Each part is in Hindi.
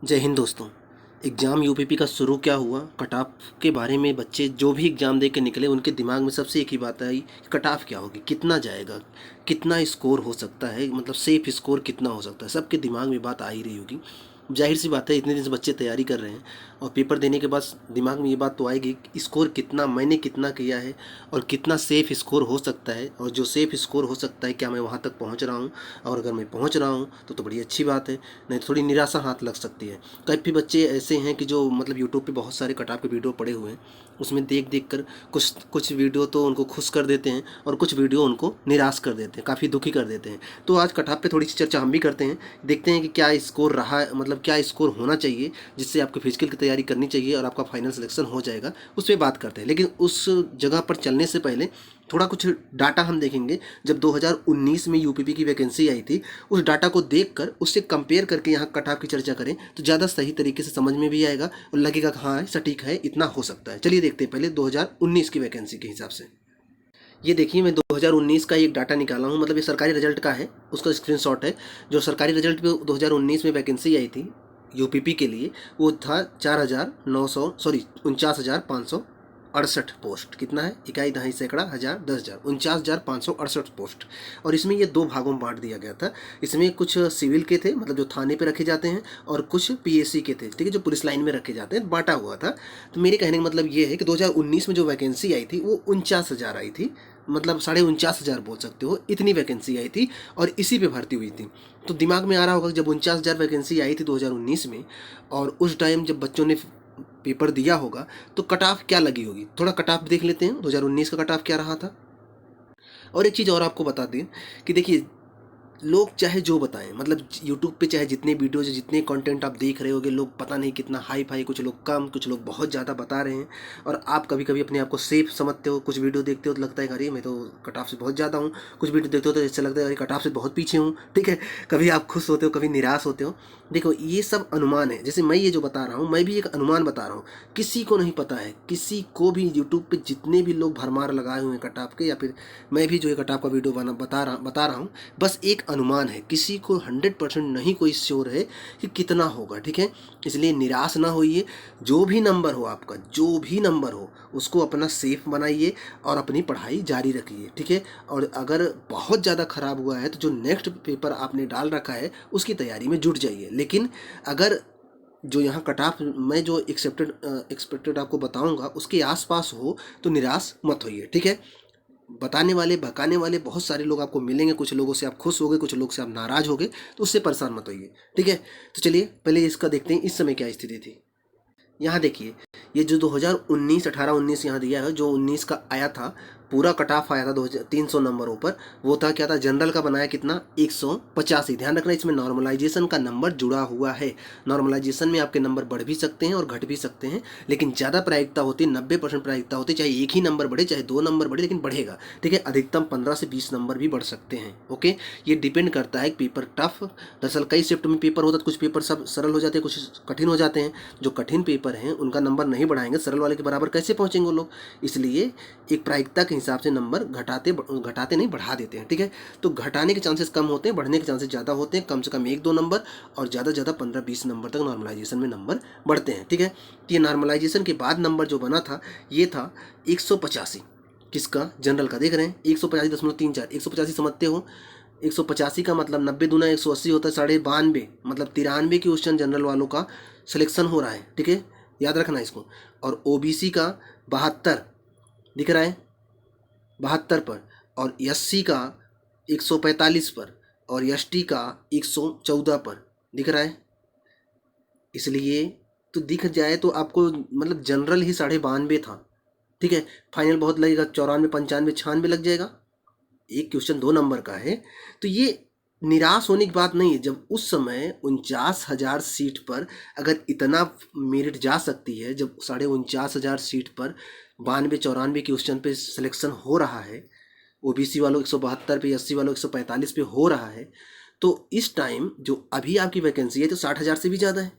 जय हिंद दोस्तों। एग्ज़ाम यूपीपी का शुरू क्या हुआ, कट ऑफ के बारे में बच्चे जो भी एग्ज़ाम दे के निकले उनके दिमाग में सबसे एक ही बात आई, कट ऑफ क्या होगी, कितना जाएगा, कितना स्कोर हो सकता है, मतलब सेफ स्कोर कितना हो सकता है। सबके दिमाग में बात आ ही रही होगी। जाहिर सी बात है, इतने दिन से बच्चे तैयारी कर रहे हैं और पेपर देने के बाद दिमाग में ये बात तो आएगी कि स्कोर कितना, मैंने कितना किया है और कितना सेफ़ स्कोर हो सकता है, और जो सेफ़ स्कोर हो सकता है क्या मैं वहाँ तक पहुँच रहा हूँ, और अगर मैं पहुँच रहा हूँ तो बड़ी अच्छी बात है, नहीं तो थोड़ी निराशा हाथ लग सकती है। काफ़ी बच्चे ऐसे हैं कि जो मतलब यूट्यूब पे बहुत सारे कट ऑफ के वीडियो पड़े हुए हैं, उसमें देख देख कर कुछ कुछ वीडियो तो उनको खुश कर देते हैं और कुछ वीडियो उनको निराश कर देते हैं, काफ़ी दुखी कर देते हैं। तो आज कट ऑफ पे थोड़ी सी चर्चा हम भी करते हैं, देखते हैं कि क्या स्कोर रहा, मतलब क्या स्कोर होना चाहिए जिससे आपको फिजिकल की तैयारी करनी चाहिए और आपका फाइनल सिलेक्शन हो जाएगा, उस पर बात करते हैं। लेकिन उस जगह पर चलने से पहले थोड़ा कुछ डाटा हम देखेंगे। जब 2019 में यूपीपी की वैकेंसी आई थी, उस डाटा को देखकर उससे कंपेयर करके यहाँ कट ऑफ की चर्चा करें तो ज़्यादा सही तरीके से समझ में भी आएगा और लगेगा कि हाँ सटीक है, इतना हो सकता है। चलिए देखते हैं पहले 2019 की वैकेंसी के हिसाब से। ये देखिए, मैं 2019 का एक डाटा निकाला हूँ, मतलब ये सरकारी रिजल्ट का है, उसका स्क्रीनशॉट है। जो सरकारी रिजल्ट पे 2019 में वैकेंसी आई थी यूपीपी के लिए, वो था 49,568 पोस्ट। कितना है? इकाई, दहाई, सैकड़ा, हज़ार, 10,000, 49,568 पोस्ट। और इसमें ये दो भागों में बांट दिया गया था। इसमें कुछ सिविल के थे, मतलब जो थाने पे रखे जाते हैं, और कुछ पीएससी के थे, ठीक है, जो पुलिस लाइन में रखे जाते हैं, बांटा हुआ था। तो मेरे कहने का मतलब ये है कि 2019 में जो वैकेंसी आई थी वो 49,000 आई थी, मतलब 49,500 बोल सकते हो, इतनी वैकेंसी आई थी और इसी पे भर्ती हुई थी। तो दिमाग में आ रहा होगा कि जब 49,000 वैकेंसी आई थी 2019 में, और उस टाइम जब बच्चों ने पेपर दिया होगा तो कट ऑफ क्या लगी होगी। थोड़ा कट ऑफ देख लेते हैं, 2019 का कट ऑफ क्या रहा था। और एक चीज़ और आपको बता दें कि देखिए, लोग चाहे जो बताएं, मतलब यूट्यूब पे चाहे जितने वीडियोज, जितने कंटेंट आप देख रहे होगे, लोग पता नहीं कितना हाई फाई, कुछ लोग कम, कुछ लोग बहुत ज़्यादा बता रहे हैं, और आप कभी कभी अपने आप को सेफ समझते हो। कुछ वीडियो देखते हो तो लगता है कि अरे मैं तो कट ऑफ से बहुत ज़्यादा हूँ, कुछ वीडियो देखते हो तो ऐसा लगता है अरे कट ऑफ से बहुत पीछे हूँ, ठीक है। कभी आप खुश होते हो, कभी निराश होते हो। देखो, ये सब अनुमान है। जैसे मैं ये जो बता रहा हूँ, मैं भी एक अनुमान बता रहा हूँ, किसी को नहीं पता है, किसी को भी। यूट्यूब पे जितने भी लोग भरमार लगाए हुए हैं कट ऑफ के, या फिर मैं भी जो है कट ऑफ का वीडियो बता रहा हूँ, बस एक अनुमान है। किसी को 100% नहीं कोई श्योर है कि कितना होगा, ठीक है। इसलिए निराश ना होइए। जो भी नंबर हो आपका, जो भी नंबर हो, उसको अपना सेफ बनाइए और अपनी पढ़ाई जारी रखिए, ठीक है। और अगर बहुत ज़्यादा ख़राब हुआ है तो जो नेक्स्ट पेपर आपने डाल रखा है उसकी तैयारी में जुट जाइए। लेकिन अगर जो यहाँ कट ऑफ मैं जो एक्सपेक्टेड आपको बताऊंगा उसके आसपास हो तो निराश मत होइए, ठीक है। बताने वाले, भकाने वाले बहुत सारे लोग आपको मिलेंगे, कुछ लोगों से आप खुश होगे, कुछ लोग से आप नाराज होगे, तो उससे परेशान मत होइए, ठीक है। तो चलिए पहले इसका देखते हैं इस समय क्या स्थिति थी। यहाँ देखिए, ये जो 2019, 18-19 यहाँ दिया है, जो 19 का आया था, पूरा कट ऑफ आया था 300 नंबरों पर। वो था क्या था, जनरल का बनाया कितना, 185। ध्यान रखना, इसमें नॉर्मलाइजेशन का नंबर जुड़ा हुआ है। नॉर्मलाइजेशन में आपके नंबर बढ़ भी सकते हैं और घट भी सकते हैं, लेकिन ज़्यादा प्रायिकता होती है, 90% प्रायिकता होती है, चाहे एक ही नंबर बढ़े चाहे दो नंबर बढ़े, लेकिन बढ़ेगा, ठीक है। अधिकतम 15 से 20 नंबर भी बढ़ सकते हैं, ओके। ये डिपेंड करता है पेपर टफ, दरअसल कई शिफ्ट में पेपर होता है, कुछ पेपर सब सरल हो जाते हैं, कुछ कठिन हो जाते हैं। जो कठिन पेपर हैं उनका नंबर नहीं बढ़ाएंगे, सरल वाले के बराबर कैसे पहुंचेंगे वो लोग। इसलिए एक प्रायिकता के हिसाब से नंबर घटाते नहीं, बढ़ा देते हैं, ठीक है। तो घटाने के चांसेस कम होते हैं, बढ़ने के चांसेस ज़्यादा होते हैं। कम से कम 1-2 नंबर और ज़्यादा से ज़्यादा 15-20 नंबर तक नॉर्मलाइजेशन में नंबर बढ़ते हैं, ठीक है। तो ये नॉर्मलाइजेशन के बाद नंबर जो बना था ये था 185। किसका? जनरल का। देख रहे हैं 185.34, 185 समझते हो। 185 का मतलब 90 दूना 180 होता है, 92.5, मतलब 93 क्वेश्चन जनरल वालों का सिलेक्शन हो रहा है, ठीक है, याद रखना इसको। और ओबीसी का 72 दिख रहा है, 72 पर, और एससी का 145 पर, और एसटी का 114 पर दिख रहा है। इसलिए तो दिख जाए तो आपको मतलब जनरल ही 92.5 था, ठीक है। फाइनल बहुत लगेगा, 94, 95, 96 लग जाएगा। एक क्वेश्चन 2 नंबर का है। तो ये निराश होने की बात नहीं है। जब उस समय 49,000 सीट पर अगर इतना मेरिट जा सकती है, जब 49,500 सीट पर 92-94 क्वेश्चन पे सिलेक्शन हो रहा है, ओबीसी वालों 172 पे, एससी वालों 145 पे हो रहा है, तो इस टाइम जो अभी आपकी वैकेंसी है तो 60,000 से भी ज़्यादा है।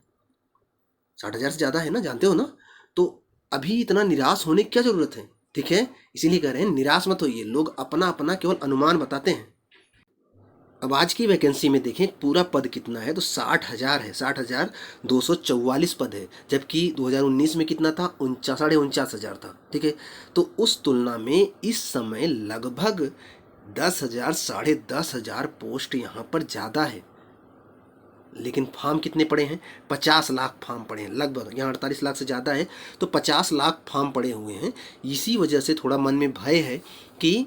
60,000 से ज़्यादा है ना, जानते हो ना। तो अभी इतना निराश होने की क्या ज़रूरत है, ठीक है। इसीलिए कह रहे हैं निराश मत होइए। लोग अपना अपना केवल अनुमान बताते हैं। अब आज की वैकेंसी में देखें पूरा पद कितना है, तो 60,000 है, 60,244 पद है, जबकि 2019 में कितना था, 49,500 था। ठीक है, तो उस तुलना में इस समय लगभग 10,000 10,500 पोस्ट यहाँ पर ज़्यादा है। लेकिन फॉर्म कितने पड़े हैं, 50 लाख फॉर्म पड़े हैं लगभग, यहाँ 48 लाख से ज़्यादा है, तो 50 लाख फॉर्म पड़े हुए हैं। इसी वजह से थोड़ा मन में भय है कि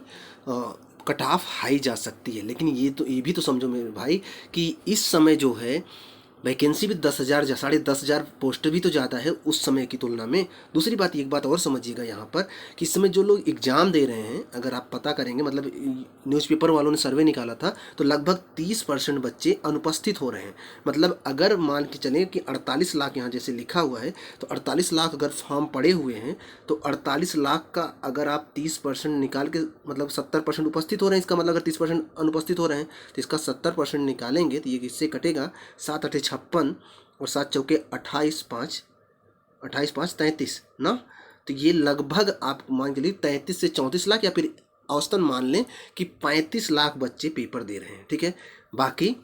कट ऑफ हाई जा सकती है। लेकिन ये भी तो समझो मेरे भाई कि इस समय जो है वैकेंसी भी 10,000 या 10,500 पोस्ट भी तो ज़्यादा है उस समय की तुलना में। दूसरी बात, एक बात और समझिएगा यहाँ पर कि इस समय जो लोग एग्ज़ाम दे रहे हैं, अगर आप पता करेंगे, मतलब न्यूज़पेपर वालों ने सर्वे निकाला था, तो लगभग 30% बच्चे अनुपस्थित हो रहे हैं। मतलब अगर मान के चलें कि 48 लाख यहाँ जैसे लिखा हुआ है, तो 48 लाख अगर फॉर्म पड़े हुए हैं, तो 48 लाख का अगर आप 30% निकाल के, मतलब 70% उपस्थित हो रहे हैं, इसका मतलब अगर 30% अनुपस्थित हो रहे हैं तो इसका 70% निकालेंगे तो ये किससे कटेगा, 7 8 56 और 7 चौके 28 5 33 ना। तो ये लगभग आप मान के लिए 33 से 34 लाख, या फिर औसतन मान लें कि 35 लाख बच्चे पेपर दे रहे हैं। ठीक है, बाकी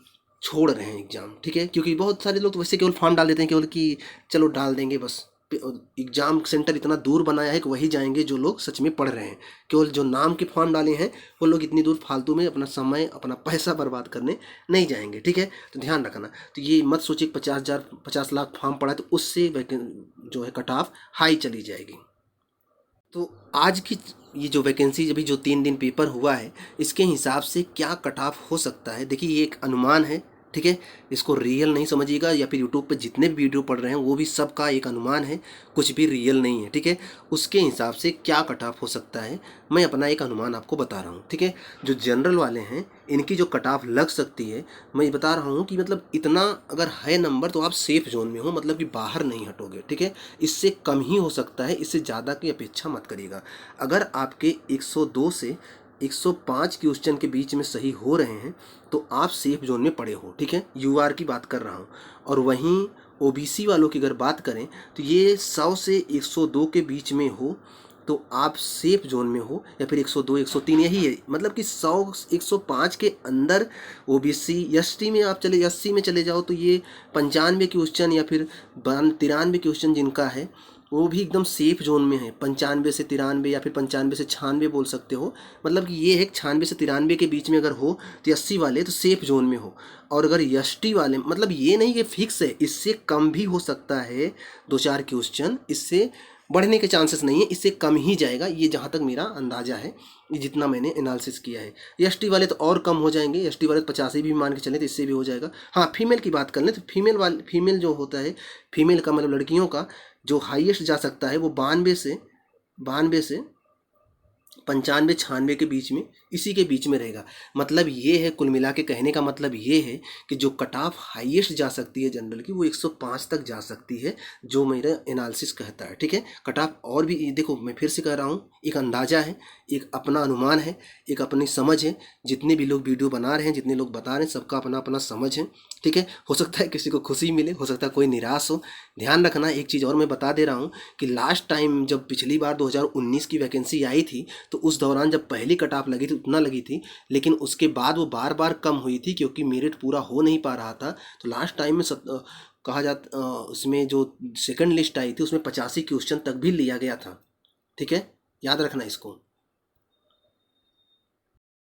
छोड़ रहे हैं एग्ज़ाम। ठीक है, क्योंकि बहुत सारे लोग तो वैसे केवल फॉर्म डाल देते हैं, केवल कि चलो डाल देंगे बस। एग्ज़ाम सेंटर इतना दूर बनाया है कि वही जाएंगे जो लोग सच में पढ़ रहे हैं। केवल जो नाम के फॉर्म डाले हैं वो लोग इतनी दूर फालतू में अपना समय अपना पैसा बर्बाद करने नहीं जाएंगे। ठीक है, तो ध्यान रखना। तो ये मत सोचिए 50 लाख फॉर्म पड़ा है तो उससे जो है कट ऑफ हाई चली जाएगी। तो आज की ये जो वैकेंसी अभी जो 3 दिन पेपर हुआ है, इसके हिसाब से क्या कट ऑफ हो सकता है, देखिए ये एक अनुमान है। ठीक है, इसको रियल नहीं समझिएगा, या फिर यूट्यूब पे जितने भी वीडियो पढ़ रहे हैं वो भी सबका एक अनुमान है, कुछ भी रियल नहीं है। ठीक है, उसके हिसाब से क्या कट ऑफ हो सकता है मैं अपना एक अनुमान आपको बता रहा हूँ। ठीक है, जो जनरल वाले हैं इनकी जो कट ऑफ लग सकती है, मैं बता रहा हूँ कि मतलब इतना अगर है नंबर तो आप सेफ जोन में हो, मतलब कि बाहर नहीं हटोगे। ठीक है, इससे कम ही हो सकता है, इससे ज़्यादा की अपेक्षा मत करिएगा। अगर आपके 102 से 105 क्वेश्चन के बीच में सही हो रहे हैं तो आप सेफ जोन में पड़े हो। ठीक है, यूआर की बात कर रहा हूँ। और वहीं ओबीसी वालों की अगर बात करें तो ये 100 से 102 के बीच में हो तो आप सेफ जोन में हो, या फिर 102 103 यही है, मतलब कि 100 105 के अंदर ओबीसी एसटी में आप चले 80 में चले जाओ तो ये 95 क्वेश्चन या फिर 93 क्वेश्चन जिनका है वो भी एकदम सेफ जोन में है। 95 से 93 या फिर 95 से 96 बोल सकते हो, मतलब कि ये है 96 से 93 के बीच में अगर हो तो 80 वाले तो सेफ जोन में हो। और अगर एसटी वाले, मतलब ये नहीं कि फिक्स है, इससे कम भी हो सकता है 2-4 क्वेश्चन, इससे बढ़ने के चांसेस नहीं है, इससे कम ही जाएगा, ये जहाँ तक मेरा अंदाज़ा है, ये जितना मैंने एनालिसिस किया है। एसटी वाले तो और कम हो जाएंगे, एसटी वाले तो 85 भी मान के चलें तो इससे भी हो जाएगा। हाँ, फीमेल की बात कर लें तो फीमेल जो होता है, फीमेल का मतलब लड़कियों का जो हाईएस्ट जा सकता है वो 92 से 95 96 के बीच में, इसी के बीच में रहेगा। मतलब ये है, कुल मिला के कहने का मतलब ये है कि जो कट ऑफ हाईएस्ट जा सकती है जनरल की वो 105 तक जा सकती है, जो मेरा एनालिसिस कहता है। ठीक है, कट ऑफ और भी देखो, मैं फिर से कह रहा हूँ, एक अंदाज़ा है, एक अपना अनुमान है, एक अपनी समझ है। जितने भी लोग वीडियो बना रहे हैं, जितने लोग बता रहे हैं, सबका अपना अपना समझ है। ठीक है, हो सकता है किसी को खुशी मिले, हो सकता है कोई निराश हो। ध्यान रखना, एक चीज़ और मैं बता दे रहा हूँ कि लास्ट टाइम जब पिछली बार 2019 की वैकेंसी आई थी तो उस दौरान जब पहली कट ऑफ लगी थी उतना लगी थी, लेकिन उसके बाद वो बार बार कम हुई थी क्योंकि मेरिट पूरा हो नहीं पा रहा था। तो लास्ट टाइम में कहा जाता उसमें जो सेकंड लिस्ट आई थी उसमें 85 क्वेश्चन तक भी लिया गया था। ठीक है, याद रखना इसको।